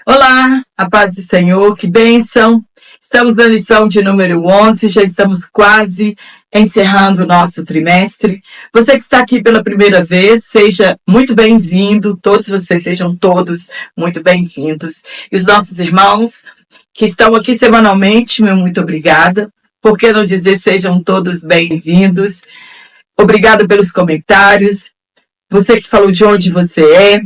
Olá, a paz do Senhor, que bênção! Estamos na lição de número 11, já estamos quase encerrando o nosso trimestre. Você que está aqui pela primeira vez, seja muito bem-vindo, todos vocês sejam todos muito bem-vindos. E os nossos irmãos que estão aqui semanalmente, meu muito obrigada. Por que não dizer sejam todos bem-vindos? Obrigada pelos comentários. Você que falou de onde você é,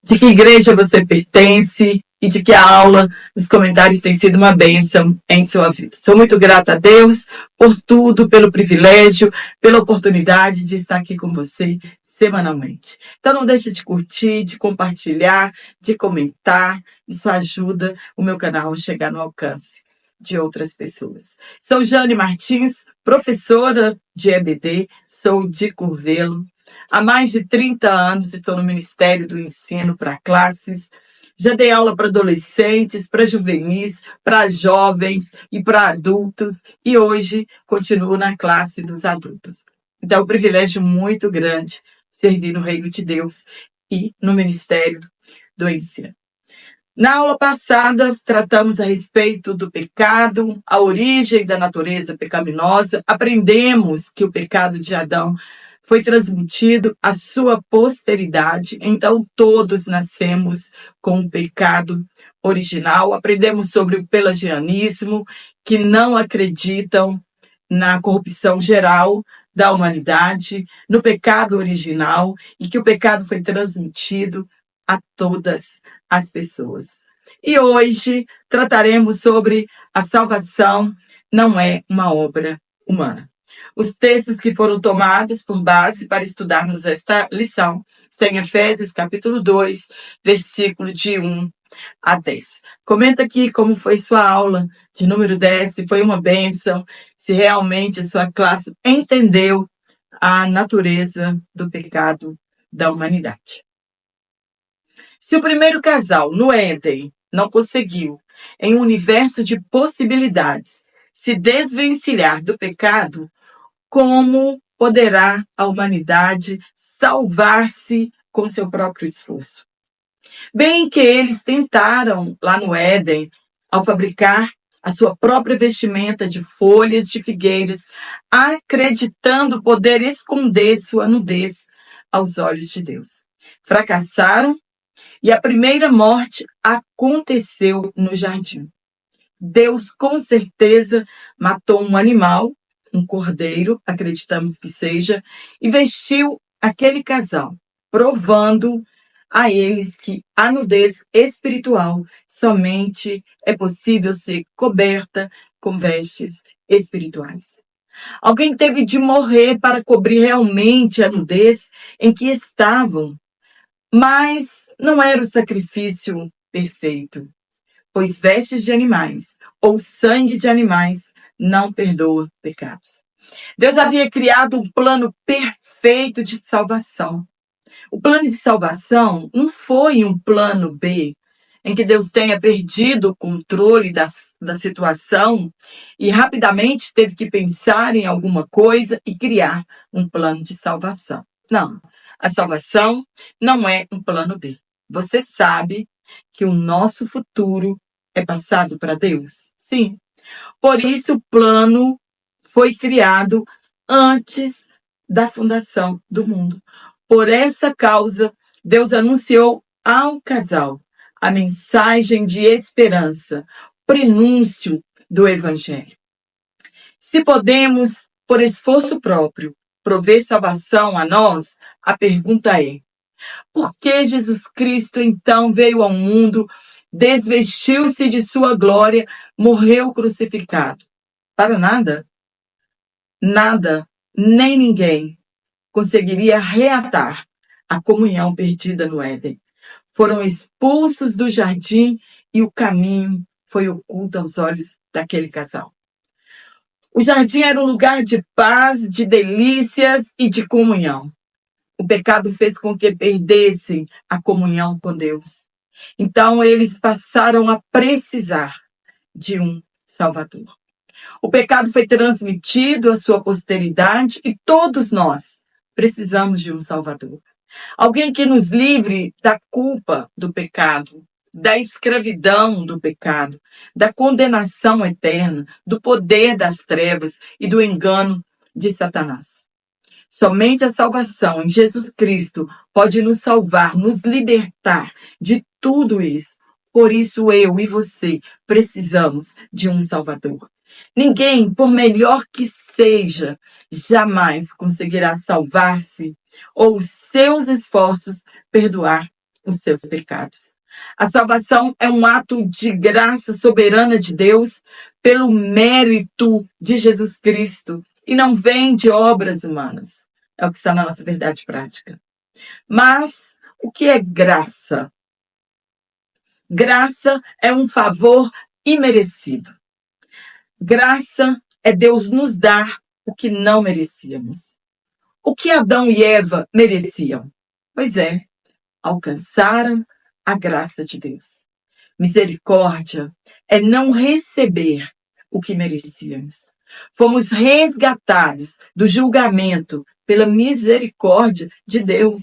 de que igreja você pertence e de que a aula, os comentários têm sido uma bênção em sua vida. Sou muito grata a Deus por tudo, pelo privilégio, pela oportunidade de estar aqui com você semanalmente. Então não deixe de curtir, de compartilhar, de comentar. Isso ajuda o meu canal a chegar no alcance de outras pessoas. Sou Jane Martins, professora de EBD, sou de Curvelo. Há mais de 30 anos estou no Ministério do Ensino para classes. Já dei aula para adolescentes, para juvenis, para jovens e para adultos. E hoje continuo na classe dos adultos. Então é um privilégio muito grande servir no Reino de Deus e no Ministério do Ensino. Na aula passada, tratamos a respeito do pecado, a origem da natureza pecaminosa. Aprendemos que o pecado de Adão foi transmitido à sua posteridade, então todos nascemos com o pecado original. Aprendemos sobre o pelagianismo, que não acreditam na corrupção geral da humanidade, no pecado original, e que o pecado foi transmitido a todas as pessoas. E hoje trataremos sobre a salvação não é uma obra humana. Os textos que foram tomados por base para estudarmos esta lição estão em Efésios capítulo 2, versículo de 1 a 10. Comenta aqui como foi sua aula de número 10, se foi uma bênção, se realmente a sua classe entendeu a natureza do pecado da humanidade. Se o primeiro casal no Éden não conseguiu, em um universo de possibilidades, se desvencilhar do pecado, como poderá a humanidade salvar-se com seu próprio esforço? Bem que eles tentaram lá no Éden, ao fabricar a sua própria vestimenta de folhas de figueiras, acreditando poder esconder sua nudez aos olhos de Deus. Fracassaram e a primeira morte aconteceu no jardim. Deus, com certeza, matou um animal, um cordeiro, acreditamos que seja, e vestiu aquele casal, provando a eles que a nudez espiritual somente é possível ser coberta com vestes espirituais. Alguém teve de morrer para cobrir realmente a nudez em que estavam, mas não era o sacrifício perfeito, pois vestes de animais ou sangue de animais não perdoa pecados. Deus havia criado um plano perfeito de salvação. O plano de salvação não foi um plano B, em que Deus tenha perdido o controle da situação e rapidamente teve que pensar em alguma coisa e criar um plano de salvação. Não, a salvação não é um plano B. Você sabe que o nosso futuro é passado para Deus? Sim. Por isso o plano foi criado antes da fundação do mundo. Por essa causa, Deus anunciou ao casal a mensagem de esperança, prenúncio do Evangelho. Se podemos, por esforço próprio, prover salvação a nós, a pergunta é: por que Jesus Cristo então veio ao mundo, desvestiu-se de sua glória, morreu crucificado? Para nada. Nada, nem ninguém conseguiria reatar a comunhão perdida no Éden. Foram expulsos do jardim e o caminho foi oculto aos olhos daquele casal. O jardim era um lugar de paz, de delícias e de comunhão. O pecado fez com que perdessem a comunhão com Deus. Então eles passaram a precisar de um Salvador. O pecado foi transmitido à sua posteridade e todos nós precisamos de um Salvador. Alguém que nos livre da culpa do pecado. da escravidão do pecado, da condenação eterna, do poder das trevas e do engano de Satanás. Somente a salvação em Jesus Cristo pode nos salvar, nos libertar de tudo isso. Por isso eu e você precisamos de um Salvador. Ninguém, por melhor que seja, jamais conseguirá salvar-se ou os seus esforços perdoar os seus pecados. A salvação é um ato de graça soberana de Deus pelo mérito de Jesus Cristo e não vem de obras humanas. É o que está na nossa verdade prática. Mas o que é graça? Graça é um favor imerecido. Graça é Deus nos dar o que não merecíamos. O que Adão e Eva mereciam? Pois é, alcançaram a graça de Deus. Misericórdia é não receber o que merecíamos. Fomos resgatados do julgamento pela misericórdia de Deus.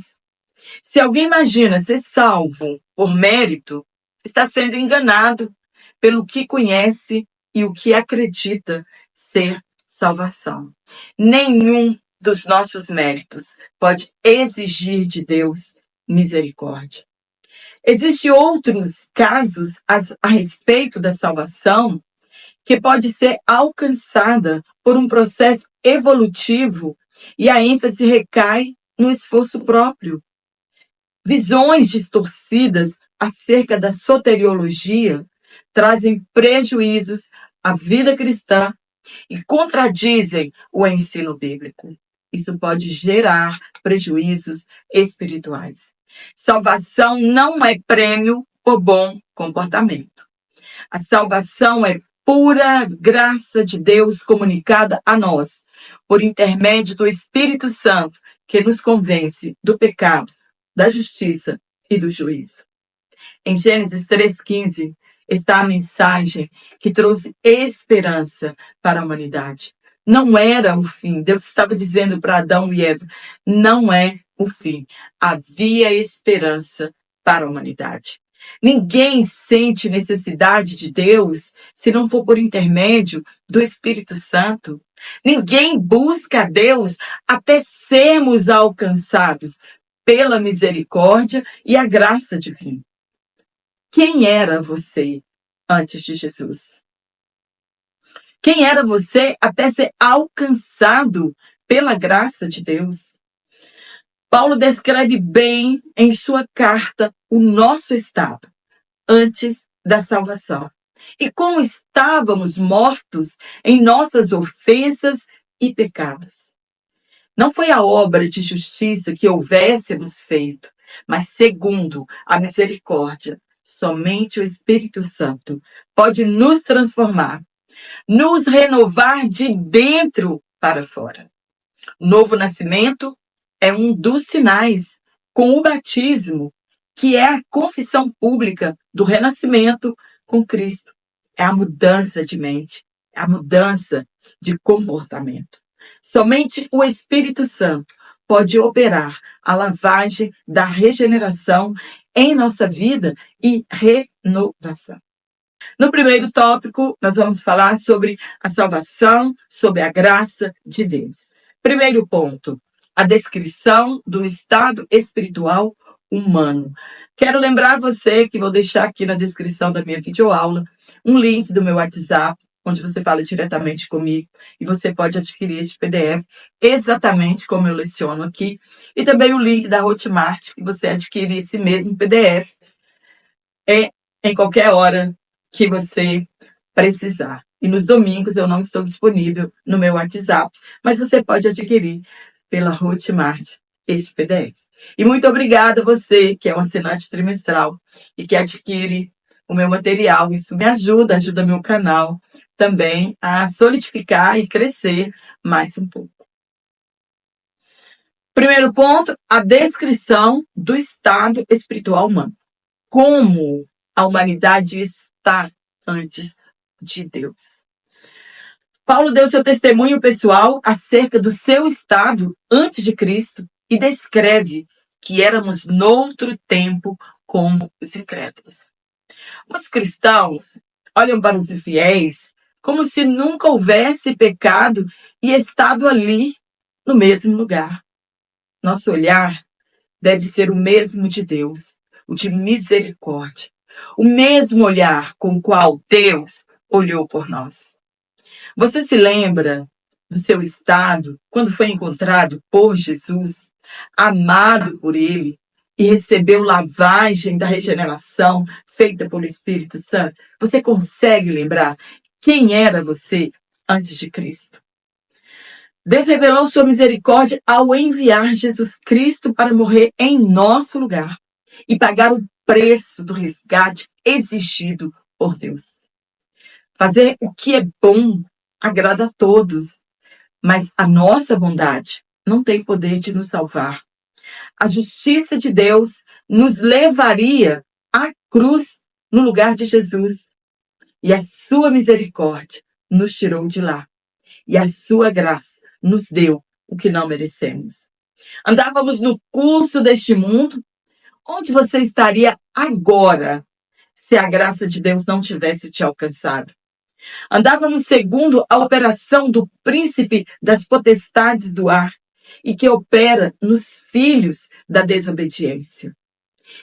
Se alguém imagina ser salvo por mérito, está sendo enganado pelo que conhece e o que acredita ser salvação. Nenhum dos nossos méritos pode exigir de Deus misericórdia. Existem outros casos a respeito da salvação que pode ser alcançada por um processo evolutivo e a ênfase recai no esforço próprio. Visões distorcidas acerca da soteriologia trazem prejuízos à vida cristã e contradizem o ensino bíblico. Isso pode gerar prejuízos espirituais. Salvação não é prêmio por bom comportamento. A salvação é pura graça de Deus comunicada a nós, por intermédio do Espírito Santo, que nos convence do pecado, da justiça e do juízo. Em Gênesis 3,15 está a mensagem que trouxe esperança para a humanidade. Não era o fim. Deus estava dizendo para Adão e Eva, não é o fim. Havia esperança para a humanidade. Ninguém sente necessidade de Deus se não for por intermédio do Espírito Santo. Ninguém busca a Deus até sermos alcançados pela misericórdia e a graça divina. Quem era você antes de Jesus? Quem era você até ser alcançado pela graça de Deus? Paulo descreve bem em sua carta o nosso estado antes da salvação e como estávamos mortos em nossas ofensas e pecados. Não foi a obra de justiça que houvéssemos feito, mas segundo a misericórdia, somente o Espírito Santo pode nos transformar, nos renovar de dentro para fora. O novo nascimento é um dos sinais, com o batismo, que é a confissão pública do renascimento com Cristo. É a mudança de mente, é a mudança de comportamento. Somente o Espírito Santo pode operar a lavagem da regeneração em nossa vida e renovação. No primeiro tópico, nós vamos falar sobre a salvação, sobre a graça de Deus. Primeiro ponto, a descrição do estado espiritual humano. Quero lembrar você que vou deixar aqui na descrição da minha videoaula um link do meu WhatsApp, onde você fala diretamente comigo e você pode adquirir este PDF exatamente como eu leciono aqui. E também o link da Hotmart, que você adquire esse mesmo PDF em qualquer hora que você precisar. E nos domingos eu não estou disponível no meu WhatsApp, mas você pode adquirir pela Hotmart este PDF. E muito obrigada a você que é um assinante trimestral e que adquire o meu material. Isso me ajuda meu canal também a solidificar e crescer mais um pouco. Primeiro ponto, a descrição do estado espiritual humano. Como a humanidade está antes de Deus. Paulo deu seu testemunho pessoal acerca do seu estado antes de Cristo e descreve que éramos noutro tempo como os incrédulos. Muitos cristãos olham para os infiéis como se nunca houvesse pecado e estado ali, no mesmo lugar. Nosso olhar deve ser o mesmo de Deus, o de misericórdia. O mesmo olhar com o qual Deus olhou por nós. Você se lembra do seu estado quando foi encontrado por Jesus, amado por Ele, e recebeu lavagem da regeneração feita pelo Espírito Santo? Você consegue lembrar quem era você antes de Cristo? Deus revelou sua misericórdia ao enviar Jesus Cristo para morrer em nosso lugar e pagar o preço do resgate exigido por Deus. Fazer o que é bom agrada a todos, mas a nossa bondade não tem poder de nos salvar. A justiça de Deus nos levaria à cruz no lugar de Jesus. E a sua misericórdia nos tirou de lá. E a sua graça nos deu o que não merecemos. Andávamos no curso deste mundo. Onde você estaria agora se a graça de Deus não tivesse te alcançado? Andávamos segundo a operação do príncipe das potestades do ar e que opera nos filhos da desobediência.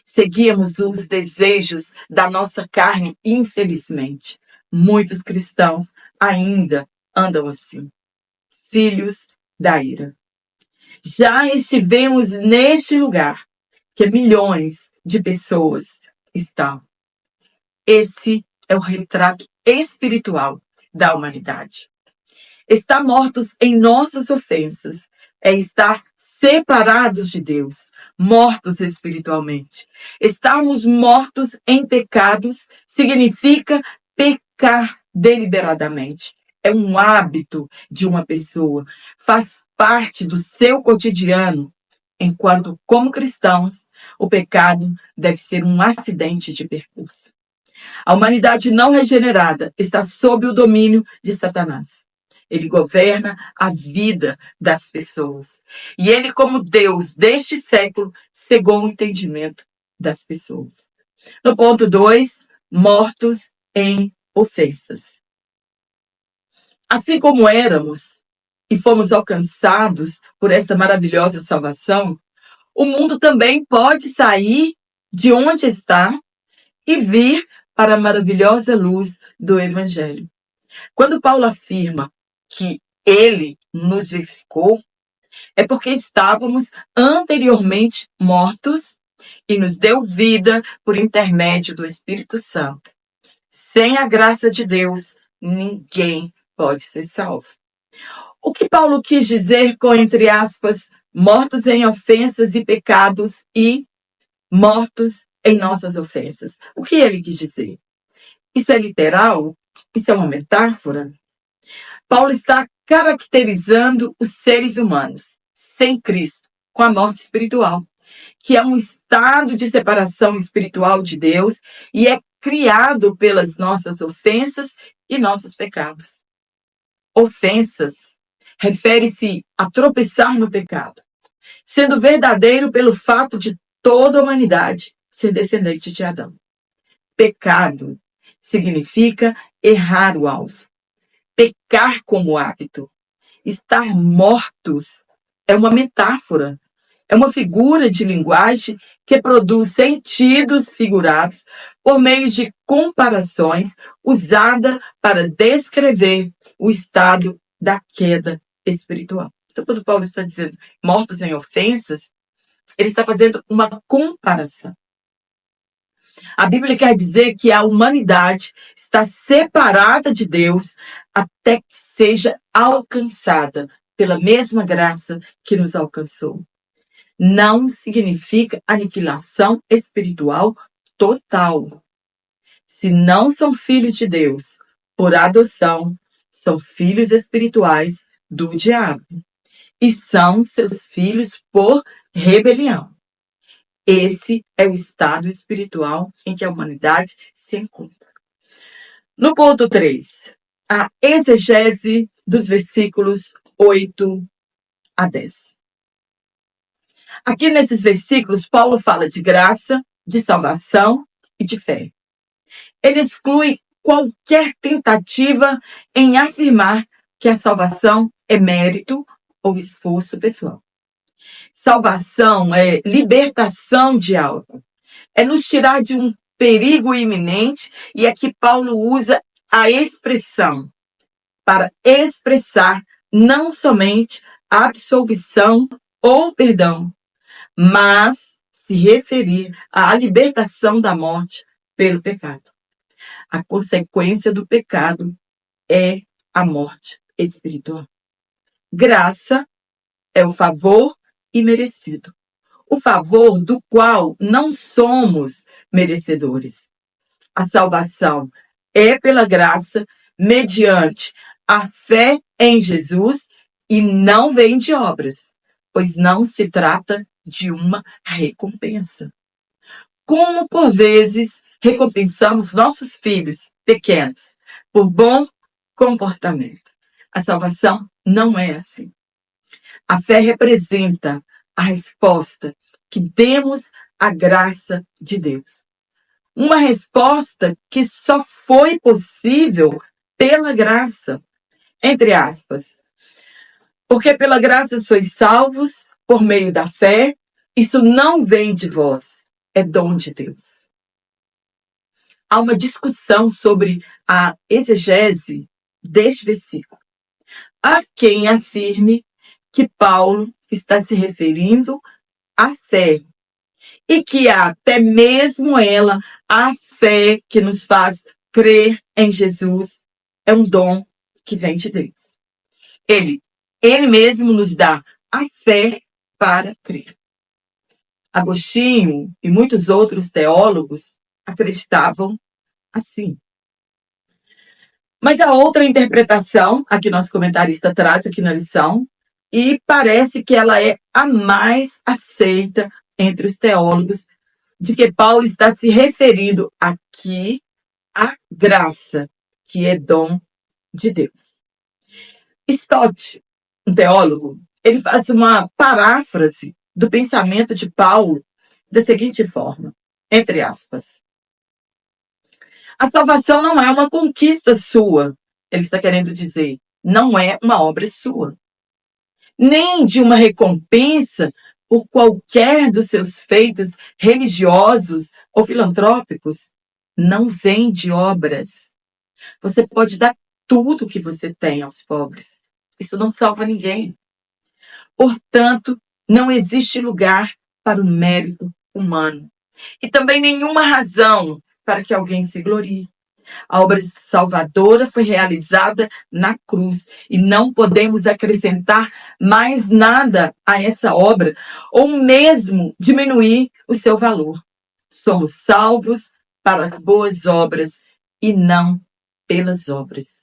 Seguíamos os desejos da nossa carne, infelizmente. Muitos cristãos ainda andam assim, filhos da ira. Já estivemos neste lugar que milhões de pessoas estão. Esse é o retrato espiritual da humanidade. Estar mortos em nossas ofensas é estar separados de Deus, mortos espiritualmente. Estarmos mortos em pecados significa pecar deliberadamente. É um hábito de uma pessoa, faz parte do seu cotidiano, enquanto, como cristãos, o pecado deve ser um acidente de percurso. A humanidade não regenerada está sob o domínio de Satanás. Ele governa a vida das pessoas. E ele, como Deus deste século, cegou o entendimento das pessoas. No ponto 2, mortos em ofensas. Assim como éramos e fomos alcançados por esta maravilhosa salvação, o mundo também pode sair de onde está e vir para a maravilhosa luz do Evangelho. Quando Paulo afirma que ele nos vivificou, é porque estávamos anteriormente mortos e nos deu vida por intermédio do Espírito Santo. Sem a graça de Deus, ninguém pode ser salvo. O que Paulo quis dizer com, entre aspas, mortos em ofensas e pecados e mortos em nossas ofensas? O que ele quis dizer? Isso é literal? Isso é uma metáfora? Paulo está caracterizando os seres humanos sem Cristo, com a morte espiritual, que é um estado de separação espiritual de Deus e é criado pelas nossas ofensas e nossos pecados. Ofensas refere-se a tropeçar no pecado, sendo verdadeiro pelo fato de toda a humanidade ser descendente de Adão. Pecado significa errar o alvo, pecar como hábito. Estar mortos é uma metáfora, é uma figura de linguagem que produz sentidos figurados por meio de comparações usada para descrever o estado da queda espiritual. Então, quando Paulo está dizendo mortos em ofensas, ele está fazendo uma comparação. A Bíblia quer dizer que a humanidade está separada de Deus até que seja alcançada pela mesma graça que nos alcançou. Não significa aniquilação espiritual total. Se não são filhos de Deus por adoção, são filhos espirituais do diabo. E são seus filhos por rebelião. Esse é o estado espiritual em que a humanidade se encontra. No ponto 3, a exegese dos versículos 8 a 10. Aqui nesses versículos, Paulo fala de graça, de salvação e de fé. Ele exclui qualquer tentativa em afirmar que a salvação é mérito ou esforço pessoal. Salvação é libertação de algo, é nos tirar de um perigo iminente, e aqui Paulo usa a expressão para expressar não somente a absolvição ou perdão, mas se referir à libertação da morte pelo pecado. A consequência do pecado é a morte espiritual. Graça é o favor imerecido, o favor do qual não somos merecedores. A salvação é pela graça, mediante a fé em Jesus, e não vem de obras, pois não se trata de uma recompensa. Como, por vezes, recompensamos nossos filhos pequenos por bom comportamento. A salvação não é assim. A fé representa a resposta que demos à graça de Deus. Uma resposta que só foi possível pela graça, entre aspas. Porque pela graça sois salvos por meio da fé, isso não vem de vós, é dom de Deus. Há uma discussão sobre a exegese deste versículo. Há quem afirme que Paulo está se referindo à fé, e que até mesmo ela, a fé que nos faz crer em Jesus, é um dom que vem de Deus. Ele mesmo nos dá a fé para crer. Agostinho e muitos outros teólogos acreditavam assim. Mas a outra interpretação, a que nosso comentarista traz aqui na lição, e parece que ela é a mais aceita entre os teólogos, de que Paulo está se referindo aqui à graça, que é dom de Deus. Stott, um teólogo, ele faz uma paráfrase do pensamento de Paulo da seguinte forma, entre aspas. A salvação não é uma conquista sua, ele está querendo dizer, não é uma obra sua, nem de uma recompensa por qualquer dos seus feitos religiosos ou filantrópicos. Não vem de obras. Você pode dar tudo o que você tem aos pobres. Isso não salva ninguém. Portanto, não existe lugar para o mérito humano. E também nenhuma razão para que alguém se glorie. A obra salvadora foi realizada na cruz e não podemos acrescentar mais nada a essa obra ou mesmo diminuir o seu valor. Somos salvos para as boas obras e não pelas obras.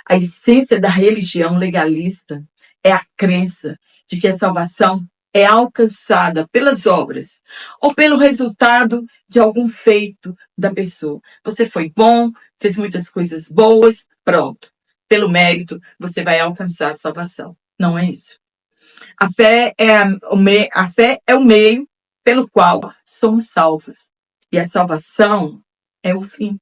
A essência da religião legalista é a crença de que a salvação é alcançada pelas obras ou pelo resultado de algum feito da pessoa. Você foi bom, fez muitas coisas boas, pronto. Pelo mérito, você vai alcançar a salvação. Não é isso. A fé é o meio pelo qual somos salvos. E a salvação é o fim.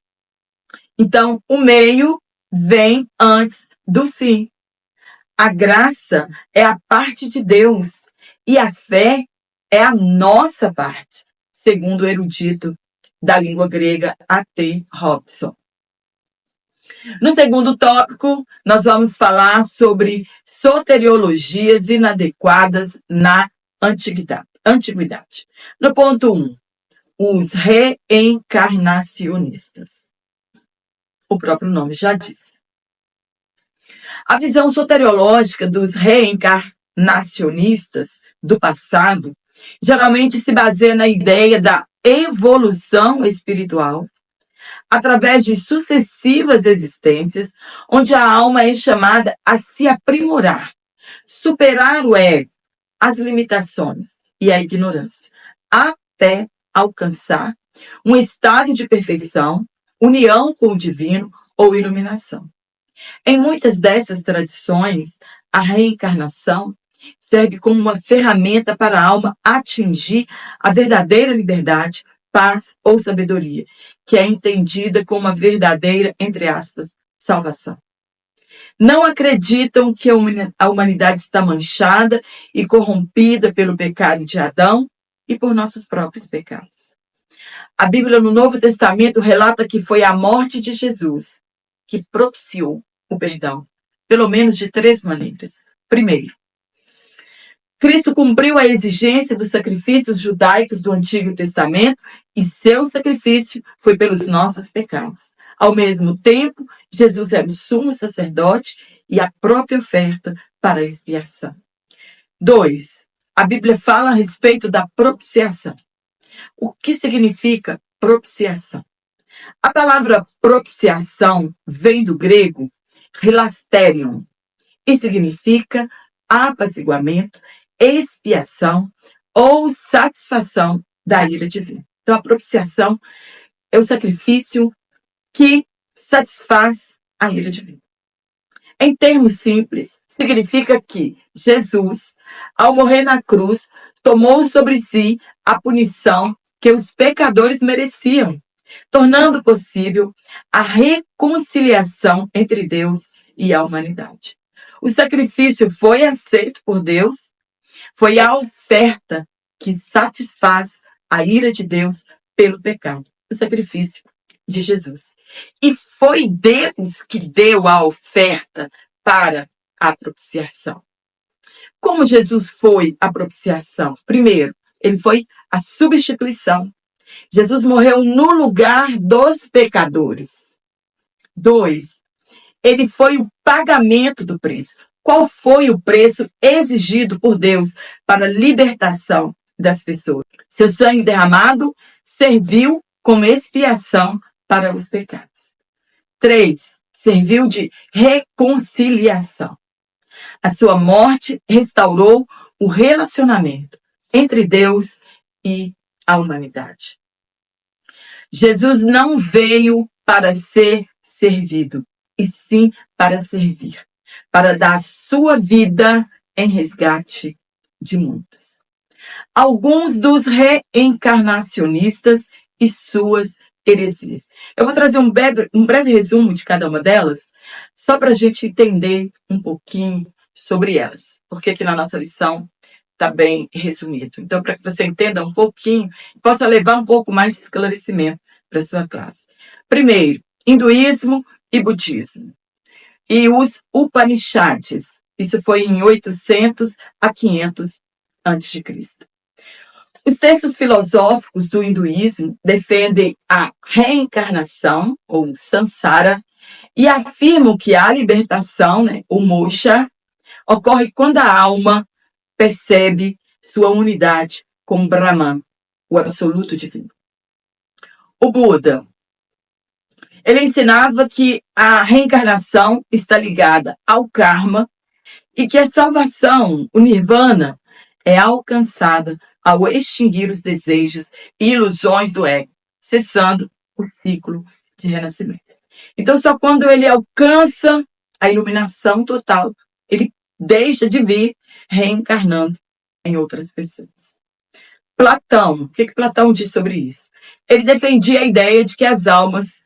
Então, o meio vem antes do fim. A graça é a parte de Deus. E a fé é a nossa parte, segundo o erudito da língua grega A.T. Robson. No segundo tópico, nós vamos falar sobre soteriologias inadequadas na antiguidade. No ponto 1, os reencarnacionistas. O próprio nome já diz. A visão soteriológica dos reencarnacionistas do passado geralmente se baseia na ideia da evolução espiritual através de sucessivas existências, onde a alma é chamada a se aprimorar, superar o ego, as limitações e a ignorância, até alcançar um estado de perfeição, união com o divino ou iluminação. Em muitas dessas tradições, a reencarnação serve como uma ferramenta para a alma atingir a verdadeira liberdade paz ou sabedoria, que é entendida como uma verdadeira, entre aspas, salvação. Não acreditam que a humanidade está manchada e corrompida pelo pecado de Adão e por nossos próprios pecados. A Bíblia no Novo Testamento relata que foi a morte de Jesus que propiciou o perdão, pelo menos de 3 maneiras. Primeiro, Cristo cumpriu a exigência dos sacrifícios judaicos do Antigo Testamento e seu sacrifício foi pelos nossos pecados. Ao mesmo tempo, Jesus era o sumo sacerdote e a própria oferta para a expiação. 2. A Bíblia fala a respeito da propiciação. O que significa propiciação? A palavra propiciação vem do grego hilasterion e significa apaziguamento, expiação ou satisfação da ira divina. Então, a propiciação é o sacrifício que satisfaz a ira divina. Em termos simples, significa que Jesus, ao morrer na cruz, tomou sobre si a punição que os pecadores mereciam, tornando possível a reconciliação entre Deus e a humanidade. O sacrifício foi aceito por Deus, foi a oferta que satisfaz a ira de Deus pelo pecado, o sacrifício de Jesus. E foi Deus que deu a oferta para a propiciação. Como Jesus foi a propiciação? Primeiro, ele foi a substituição. Jesus morreu no lugar dos pecadores. 2, ele foi o pagamento do preço. Qual foi o preço exigido por Deus para a libertação das pessoas? Seu sangue derramado serviu como expiação para os pecados. 3, serviu de reconciliação. A sua morte restaurou o relacionamento entre Deus e a humanidade. Jesus não veio para ser servido, e sim para servir, para dar sua vida em resgate de muitos. Alguns dos reencarnacionistas e suas heresias. Eu vou trazer um breve resumo de cada uma delas, só para a gente entender um pouquinho sobre elas, porque aqui na nossa lição está bem resumido. Então, para que você entenda um pouquinho, possa levar um pouco mais de esclarecimento para a sua classe. Primeiro, hinduísmo e budismo. E os Upanishads. Isso foi em 800 a 500 a.C. Os textos filosóficos do hinduísmo defendem a reencarnação, ou samsara, e afirmam que a libertação, o moksha, ocorre quando a alma percebe sua unidade com Brahman, o absoluto divino. O Buda, ele ensinava que a reencarnação está ligada ao karma e que a salvação, o nirvana, é alcançada ao extinguir os desejos e ilusões do ego, cessando o ciclo de renascimento. Então, só quando ele alcança a iluminação total, ele deixa de vir reencarnando em outras pessoas. Platão, o que Platão diz sobre isso? Ele defendia a ideia de que as almas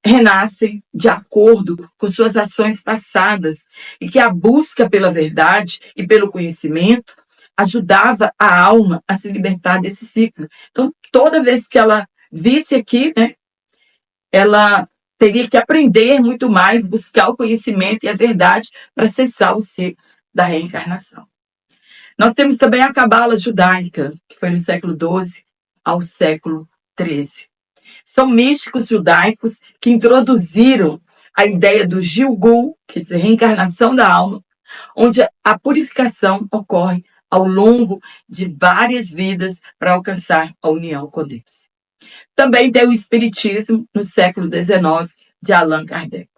renascem de acordo com suas ações passadas e que a busca pela verdade e pelo conhecimento ajudava a alma a se libertar desse ciclo. Então, toda vez que ela visse aqui, ela teria que aprender muito mais, buscar o conhecimento e a verdade para cessar o ciclo da reencarnação. Nós temos também a Cabala judaica, que foi no século XII ao século XIII. São místicos judaicos que introduziram a ideia do Gilgul, quer dizer, reencarnação da alma, onde a purificação ocorre ao longo de várias vidas para alcançar a união com Deus. Também tem o Espiritismo, no século XIX, de Allan Kardec.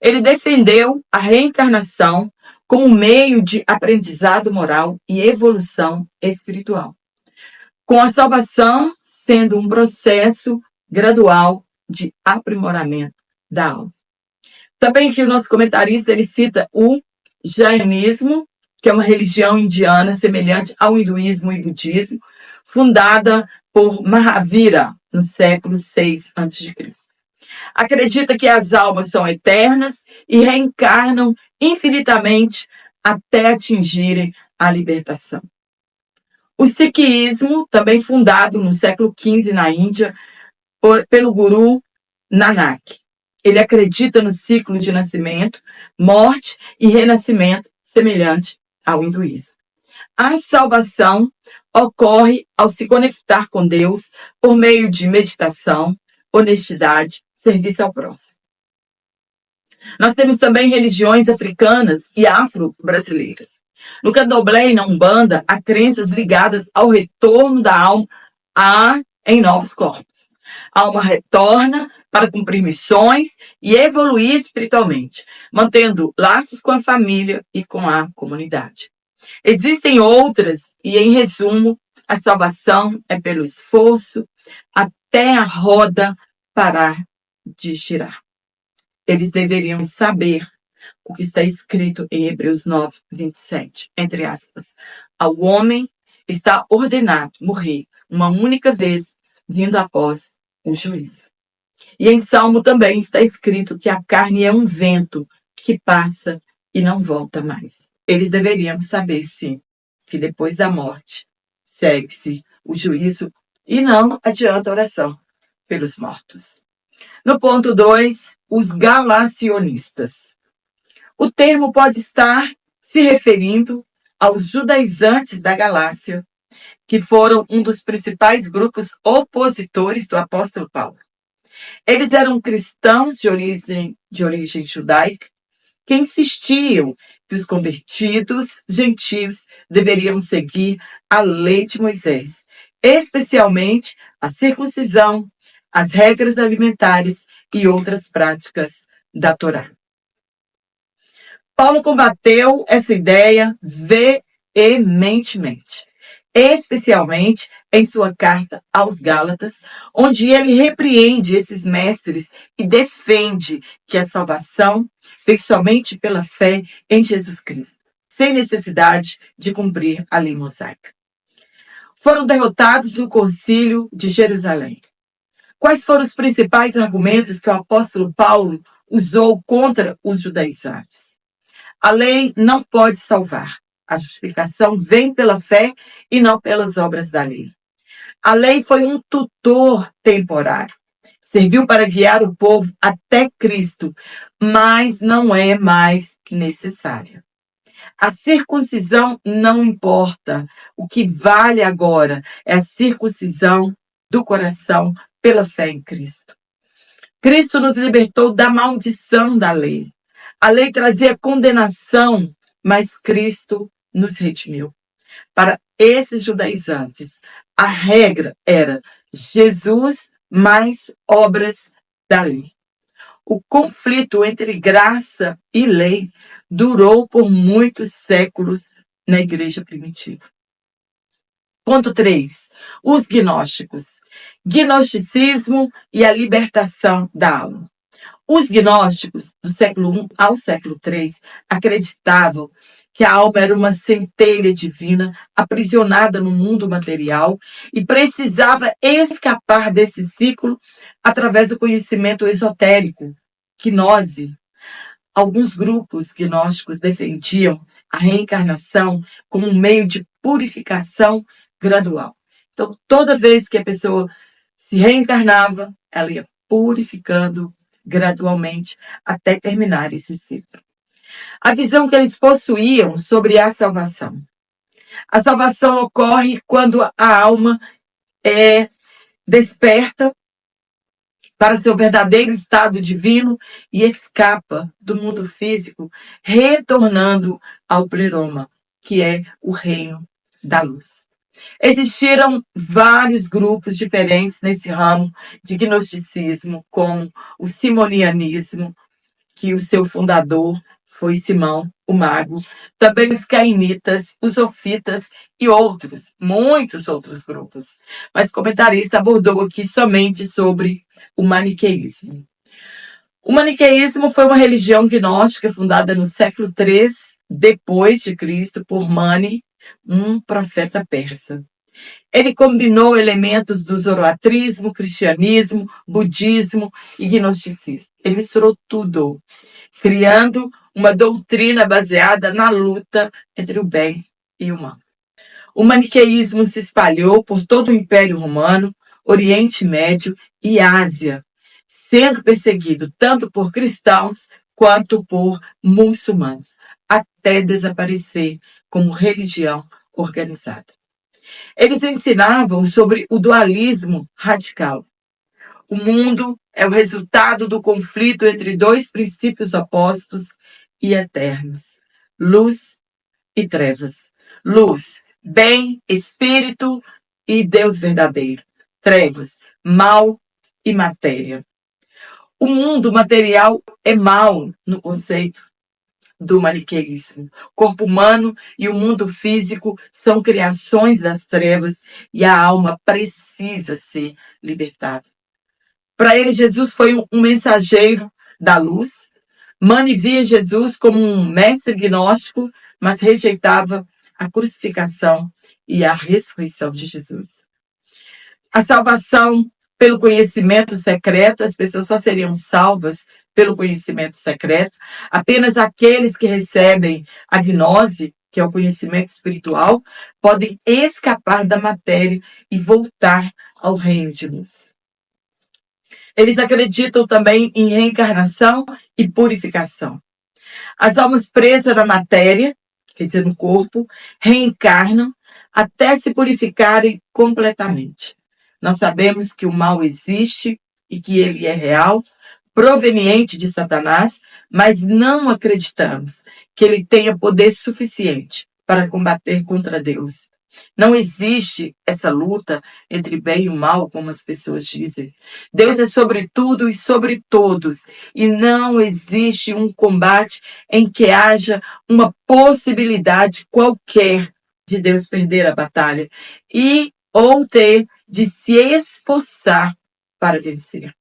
Ele defendeu a reencarnação como meio de aprendizado moral e evolução espiritual, com a salvação sendo um processo gradual de aprimoramento da alma. Também aqui o nosso comentarista ele cita o Jainismo, que é uma religião indiana semelhante ao hinduísmo e budismo, fundada por Mahavira, no século 6 a.C. Acredita que as almas são eternas e reencarnam infinitamente até atingirem a libertação. O Sikhismo, também fundado no século XV na Índia, pelo Guru Nanak. Ele acredita no ciclo de nascimento, morte e renascimento, semelhante ao hinduísmo. A salvação ocorre ao se conectar com Deus por meio de meditação, honestidade, serviço ao próximo. Nós temos também religiões africanas e afro-brasileiras. No candomblé e na Umbanda, há crenças ligadas ao retorno da alma em novos corpos. A alma retorna para cumprir missões e evoluir espiritualmente, mantendo laços com a família e com a comunidade. Existem outras, e em resumo, a salvação é pelo esforço até a roda parar de girar. Eles deveriam saber o que está escrito em Hebreus 9, 27, entre aspas. Ao homem está ordenado morrer uma única vez, vindo após o juízo. E em Salmo também está escrito que a carne é um vento que passa e não volta mais. Eles deveriam saber, sim, que depois da morte segue-se o juízo e não adianta a oração pelos mortos. No ponto 2, os galacionistas. O termo pode estar se referindo aos judaizantes da Galácia, que foram um dos principais grupos opositores do apóstolo Paulo. Eles eram cristãos de origem judaica que insistiam que os convertidos gentios deveriam seguir a lei de Moisés, especialmente a circuncisão, as regras alimentares e outras práticas da Torá. Paulo combateu essa ideia veementemente, especialmente em sua carta aos Gálatas, onde ele repreende esses mestres e defende que a salvação vem somente pela fé em Jesus Cristo, sem necessidade de cumprir a lei mosaica. Foram derrotados no Concílio de Jerusalém. Quais foram os principais argumentos que o apóstolo Paulo usou contra os judaizantes? A lei não pode salvar. A justificação vem pela fé e não pelas obras da lei. A lei foi um tutor temporário. Serviu para guiar o povo até Cristo, mas não é mais necessária. A circuncisão não importa. O que vale agora é a circuncisão do coração pela fé em Cristo. Cristo nos libertou da maldição da lei. A lei trazia condenação, mas Cristo nos redimiu. Para esses judaizantes, a regra era Jesus mais obras da lei. O conflito entre graça e lei durou por muitos séculos na igreja primitiva. Ponto 3. Os gnósticos. Gnosticismo e a libertação da alma. Os gnósticos, do século I ao século III, acreditavam que a alma era uma centelha divina aprisionada no mundo material e precisava escapar desse ciclo através do conhecimento esotérico, gnose. Alguns grupos gnósticos defendiam a reencarnação como um meio de purificação gradual. Então, toda vez que a pessoa se reencarnava, ela ia purificando gradualmente até terminar esse ciclo. A visão que eles possuíam sobre a salvação. A salvação ocorre quando a alma é desperta para seu verdadeiro estado divino e escapa do mundo físico, retornando ao pleroma, que é o reino da luz. Existiram vários grupos diferentes nesse ramo de gnosticismo, como o simonianismo, que o seu fundador foi Simão, o Mago, também os cainitas, os sofitas e outros, muitos outros grupos. Mas o comentarista abordou aqui somente sobre o maniqueísmo. O maniqueísmo foi uma religião gnóstica fundada no século III depois de Cristo por Mani, um profeta persa. Ele combinou elementos do zoroatrismo, cristianismo, budismo e gnosticismo. Ele misturou tudo, criando uma doutrina baseada na luta entre o bem e o mal. O maniqueísmo se espalhou por todo o Império Romano, Oriente Médio e Ásia, sendo perseguido tanto por cristãos quanto por muçulmanos, até desaparecer como religião organizada. Eles ensinavam sobre o dualismo radical. O mundo é o resultado do conflito entre dois princípios opostos e eternos: luz e trevas. Luz, bem, espírito e Deus verdadeiro. Trevas, mal e matéria. O mundo material é mal no conceito do maniqueísmo. O corpo humano e o mundo físico são criações das trevas e a alma precisa ser libertada. Para ele, Jesus foi um mensageiro da luz. Mani via Jesus como um mestre gnóstico, mas rejeitava a crucificação e a ressurreição de Jesus. A salvação pelo conhecimento secreto, as pessoas só seriam salvas pelo conhecimento secreto. Apenas aqueles que recebem a gnose, que é o conhecimento espiritual, podem escapar da matéria e voltar ao reino de luz. Eles acreditam também em reencarnação e purificação. As almas presas na matéria, quer dizer, no corpo, reencarnam até se purificarem completamente. Nós sabemos que o mal existe e que ele é real, proveniente de Satanás, mas não acreditamos que ele tenha poder suficiente para combater contra Deus. Não existe essa luta entre bem e o mal, como as pessoas dizem. Deus é sobre tudo e sobre todos, e não existe um combate em que haja uma possibilidade qualquer de Deus perder a batalha ou ter de se esforçar para vencer.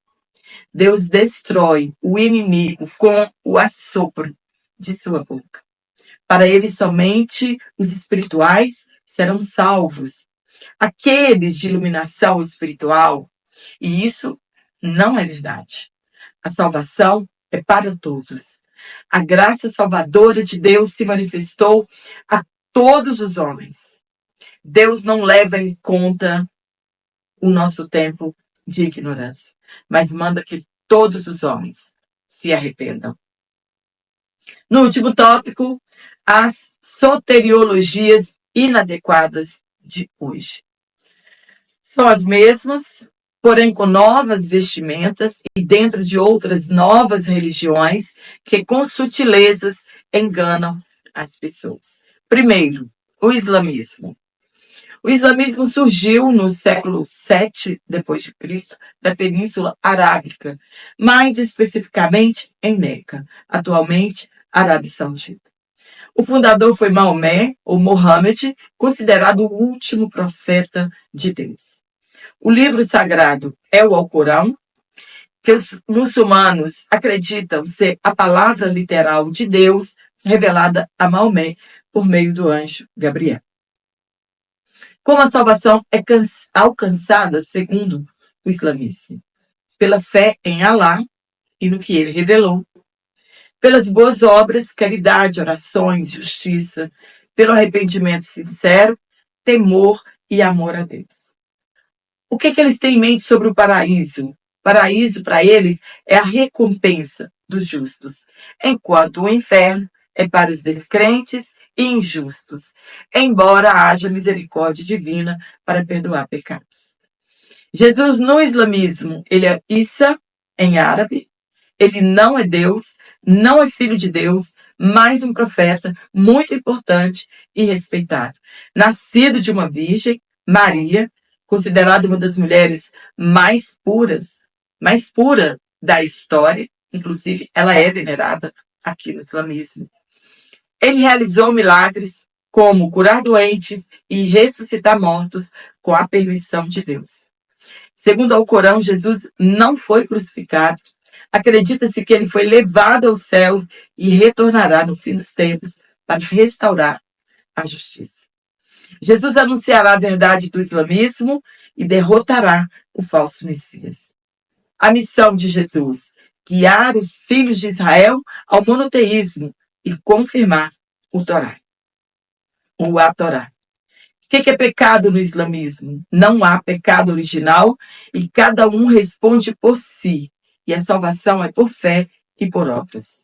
Deus destrói o inimigo com o assopro de sua boca. Para ele, somente os espirituais serão salvos. Aqueles de iluminação espiritual. E isso não é verdade. A salvação é para todos. A graça salvadora de Deus se manifestou a todos os homens. Deus não leva em conta o nosso tempo de ignorância, mas manda que todos os homens se arrependam. No último tópico, as soteriologias inadequadas de hoje. São as mesmas, porém com novas vestimentas e dentro de outras novas religiões que com sutilezas enganam as pessoas. Primeiro, o islamismo. O islamismo surgiu no século VII d.C., na Península Arábica, mais especificamente em Meca, atualmente Arábia Saudita. O fundador foi Maomé, ou Mohammed, considerado o último profeta de Deus. O livro sagrado é o Alcorão, que os muçulmanos acreditam ser a palavra literal de Deus revelada a Maomé por meio do anjo Gabriel. Como a salvação é alcançada segundo o islamismo? Pela fé em Alá e no que ele revelou, pelas boas obras, caridade, orações, justiça, pelo arrependimento sincero, temor e amor a Deus. O que eles têm em mente sobre o paraíso? O paraíso, para eles, é a recompensa dos justos, enquanto o inferno é para os descrentes e injustos, embora haja misericórdia divina para perdoar pecados. Jesus, no islamismo, ele é Isa, em árabe. Ele não é Deus, não é filho de Deus, mas um profeta muito importante e respeitado. Nascido de uma virgem, Maria, considerada uma das mulheres mais pura da história, inclusive ela é venerada aqui no islamismo. Ele realizou milagres como curar doentes e ressuscitar mortos com a permissão de Deus. Segundo o Alcorão, Jesus não foi crucificado. Acredita-se que ele foi levado aos céus e retornará no fim dos tempos para restaurar a justiça. Jesus anunciará a verdade do islamismo e derrotará o falso Messias. A missão de Jesus: guiar os filhos de Israel ao monoteísmo e confirmar a Torá. O que é pecado no islamismo? Não há pecado original e cada um responde por si. E a salvação é por fé e por obras.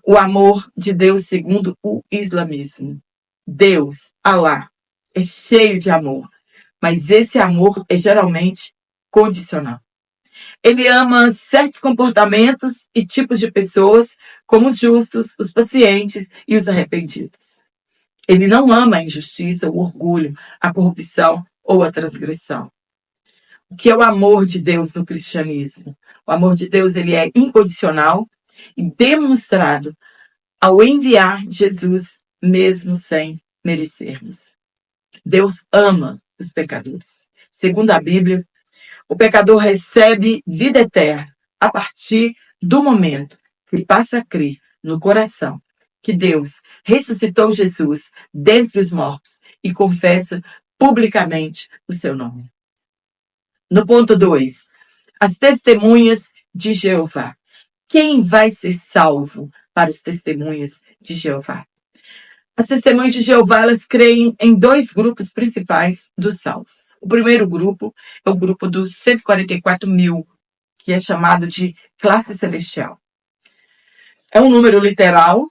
O amor de Deus segundo o islamismo. Deus, Alá, é cheio de amor, mas esse amor é geralmente condicional. Ele ama certos comportamentos e tipos de pessoas, como os justos, os pacientes e os arrependidos. Ele não ama a injustiça, o orgulho, a corrupção ou a transgressão. O que é o amor de Deus no cristianismo? O amor de Deus ele é incondicional e demonstrado ao enviar Jesus, mesmo sem merecermos. Deus ama os pecadores. Segundo a Bíblia, o pecador recebe vida eterna a partir do momento que passa a crer no coração que Deus ressuscitou Jesus dentre os mortos e confessa publicamente o seu nome. No ponto 2, as testemunhas de Jeová. Quem vai ser salvo para os testemunhas de Jeová? As testemunhas de Jeová, elas creem em 2 grupos principais dos salvos. O primeiro grupo é o grupo dos 144 mil, que é chamado de classe celestial. É um número literal,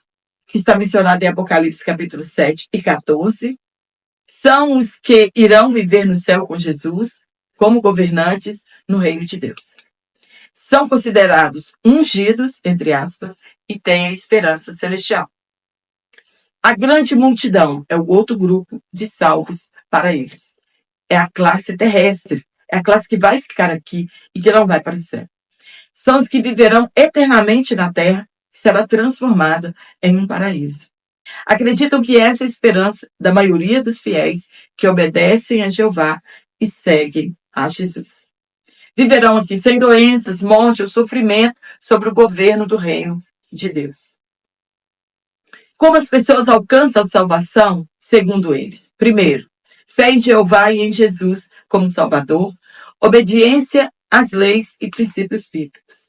que está mencionado em Apocalipse capítulo 7 e 14. São os que irão viver no céu com Jesus, como governantes no reino de Deus. São considerados ungidos, entre aspas, e têm a esperança celestial. A grande multidão é o outro grupo de salvos para eles. É a classe terrestre, é a classe que vai ficar aqui e que não vai para o céu. São os que viverão eternamente na terra, que será transformada em um paraíso. Acreditam que essa é a esperança da maioria dos fiéis que obedecem a Jeová e seguem a Jesus. Viverão aqui sem doenças, morte ou sofrimento sobre o governo do reino de Deus. Como as pessoas alcançam a salvação, segundo eles? Primeiro, fé em Jeová e em Jesus como Salvador, obediência às leis e princípios bíblicos.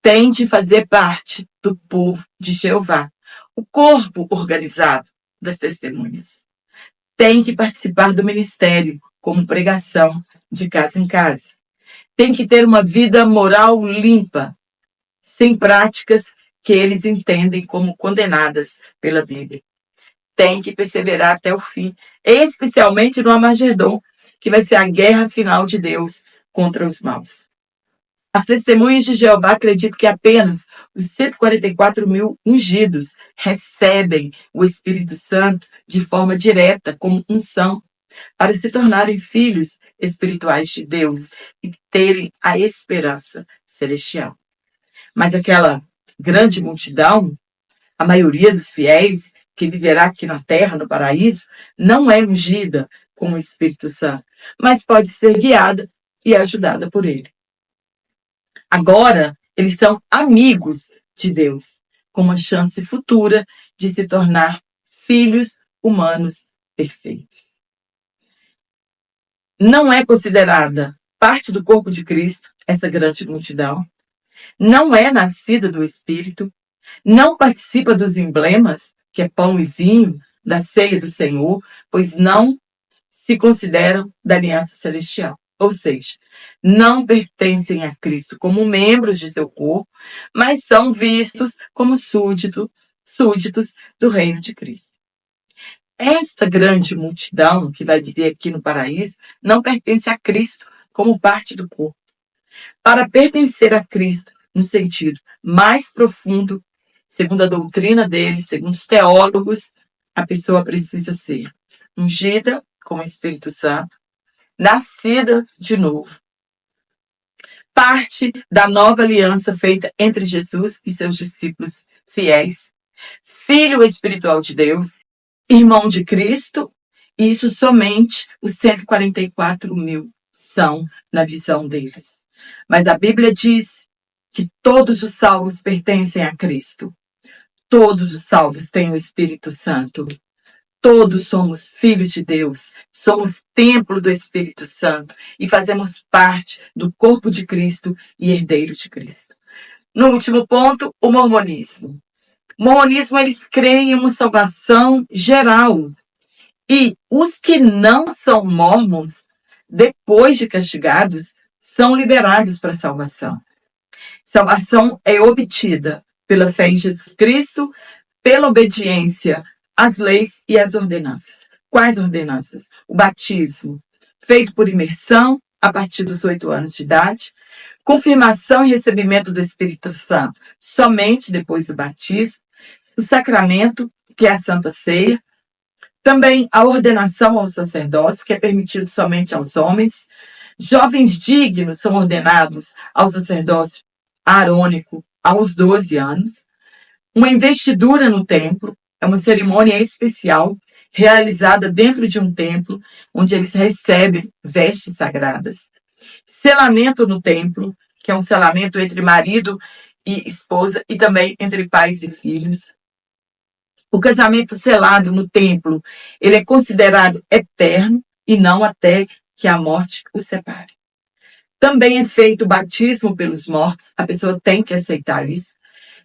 Tem de fazer parte do povo de Jeová, o corpo organizado das testemunhas. Tem que participar do ministério, como pregação de casa em casa. Tem que ter uma vida moral limpa, sem práticas que eles entendem como condenadas pela Bíblia. Tem que perseverar até o fim, especialmente no Armagedon, que vai ser a guerra final de Deus contra os maus. As testemunhas de Jeová acreditam que apenas os 144 mil ungidos recebem o Espírito Santo de forma direta, como unção, para se tornarem filhos espirituais de Deus e terem a esperança celestial. Mas aquela grande multidão, a maioria dos fiéis que viverá aqui na terra, no paraíso, não é ungida com o Espírito Santo, mas pode ser guiada e ajudada por ele. Agora, eles são amigos de Deus, com uma chance futura de se tornar filhos humanos perfeitos. Não é considerada parte do corpo de Cristo essa grande multidão, não é nascida do Espírito, não participa dos emblemas, que é pão e vinho, da ceia do Senhor, pois não se consideram da aliança celestial. Ou seja, não pertencem a Cristo como membros de seu corpo, mas são vistos como súditos do reino de Cristo. Esta grande multidão que vai viver aqui no paraíso não pertence a Cristo como parte do corpo. Para pertencer a Cristo, no sentido mais profundo, segundo a doutrina dele, segundo os teólogos, a pessoa precisa ser ungida com o Espírito Santo, nascida de novo, parte da nova aliança feita entre Jesus e seus discípulos fiéis, filho espiritual de Deus, irmão de Cristo, e isso somente os 144 mil são na visão deles. Mas a Bíblia diz que todos os salvos pertencem a Cristo. Todos os salvos têm o Espírito Santo. todos somos filhos de Deus, somos templo do Espírito Santo e fazemos parte do corpo de Cristo e herdeiros de Cristo. No último ponto, o mormonismo. O mormonismo, eles creem em uma salvação geral. E os que não são mormons, depois de castigados, são liberados para a salvação. Salvação é obtida pela fé em Jesus Cristo, pela obediência às leis e às ordenanças. Quais ordenanças? O batismo, feito por imersão a partir dos 8 anos de idade, confirmação e recebimento do Espírito Santo somente depois do batismo, o sacramento, que é a Santa Ceia, também a ordenação ao sacerdócio, que é permitido somente aos homens. Jovens dignos são ordenados ao sacerdócio arônico aos 12 anos. Uma investidura no templo é uma cerimônia especial realizada dentro de um templo, onde eles recebem vestes sagradas. Selamento no templo, que é um selamento entre marido e esposa e também entre pais e filhos. O casamento selado no templo, ele é considerado eterno e não até que a morte o separe. Também é feito o batismo pelos mortos, a pessoa tem que aceitar isso.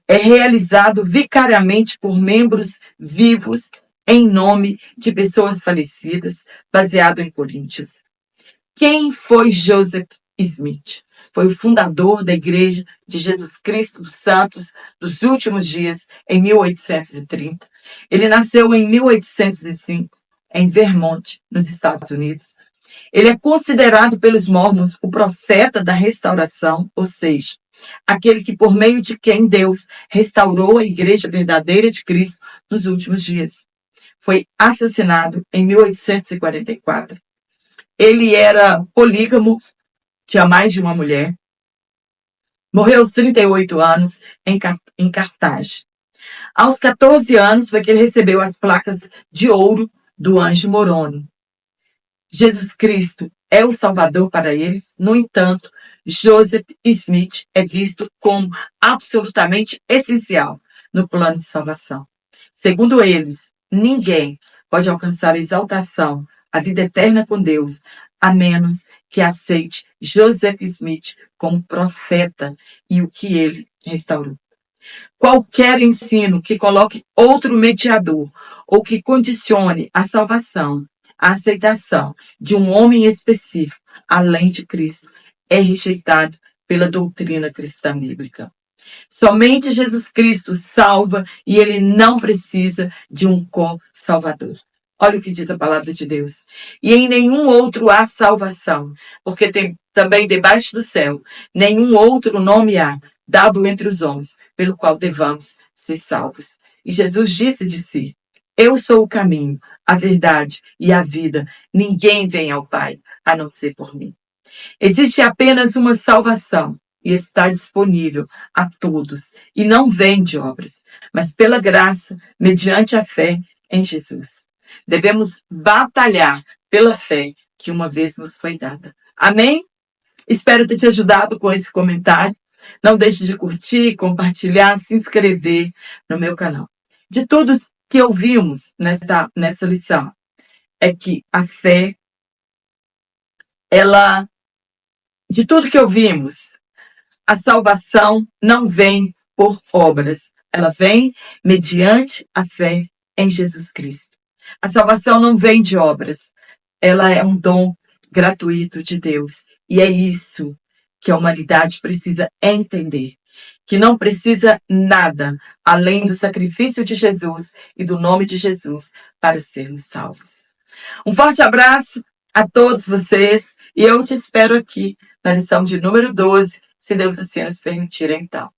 É realizado vicariamente por membros vivos em nome de pessoas falecidas, baseado em Coríntios. Quem foi Joseph Smith? Foi o fundador da Igreja de Jesus Cristo dos Santos dos Últimos Dias, em 1830. Ele nasceu em 1805, em Vermont, nos Estados Unidos. Ele é considerado pelos mormons o profeta da restauração, ou seja, aquele que por meio de quem Deus restaurou a Igreja verdadeira de Cristo nos últimos dias. Foi assassinado em 1844. Ele era polígamo, tinha mais de uma mulher. Morreu aos 38 anos em Cartagena. Aos 14 anos foi que ele recebeu as placas de ouro do anjo Moroni. Jesus Cristo é o Salvador para eles. No entanto, Joseph Smith é visto como absolutamente essencial no plano de salvação. Segundo eles, ninguém pode alcançar a exaltação, a vida eterna com Deus, a menos que aceite Joseph Smith como profeta e o que ele restaurou. Qualquer ensino que coloque outro mediador ou que condicione a salvação, a aceitação de um homem específico, além de Cristo, é rejeitado pela doutrina cristã bíblica. Somente Jesus Cristo salva e ele não precisa de um co-salvador. Olha o que diz a palavra de Deus. E em nenhum outro há salvação, porque tem também debaixo do céu nenhum outro nome há, dado entre os homens, pelo qual devamos ser salvos. E Jesus disse de si: eu sou o caminho, a verdade e a vida. Ninguém vem ao Pai, a não ser por mim. Existe apenas uma salvação e está disponível a todos. E não vem de obras, mas pela graça, mediante a fé em Jesus. Devemos batalhar pela fé que uma vez nos foi dada. Amém? Espero ter te ajudado com esse comentário. Não deixe de curtir, compartilhar, se inscrever no meu canal. De tudo que ouvimos nessa lição, é que a fé, de tudo que ouvimos, a salvação não vem por obras. Ela vem mediante a fé em Jesus Cristo. A salvação não vem de obras. Ela é um dom gratuito de Deus. E é isso que a humanidade precisa entender. Que não precisa nada além do sacrifício de Jesus e do nome de Jesus para sermos salvos. Um forte abraço a todos vocês e eu te espero aqui na lição de número 12, se Deus assim nos permitir então.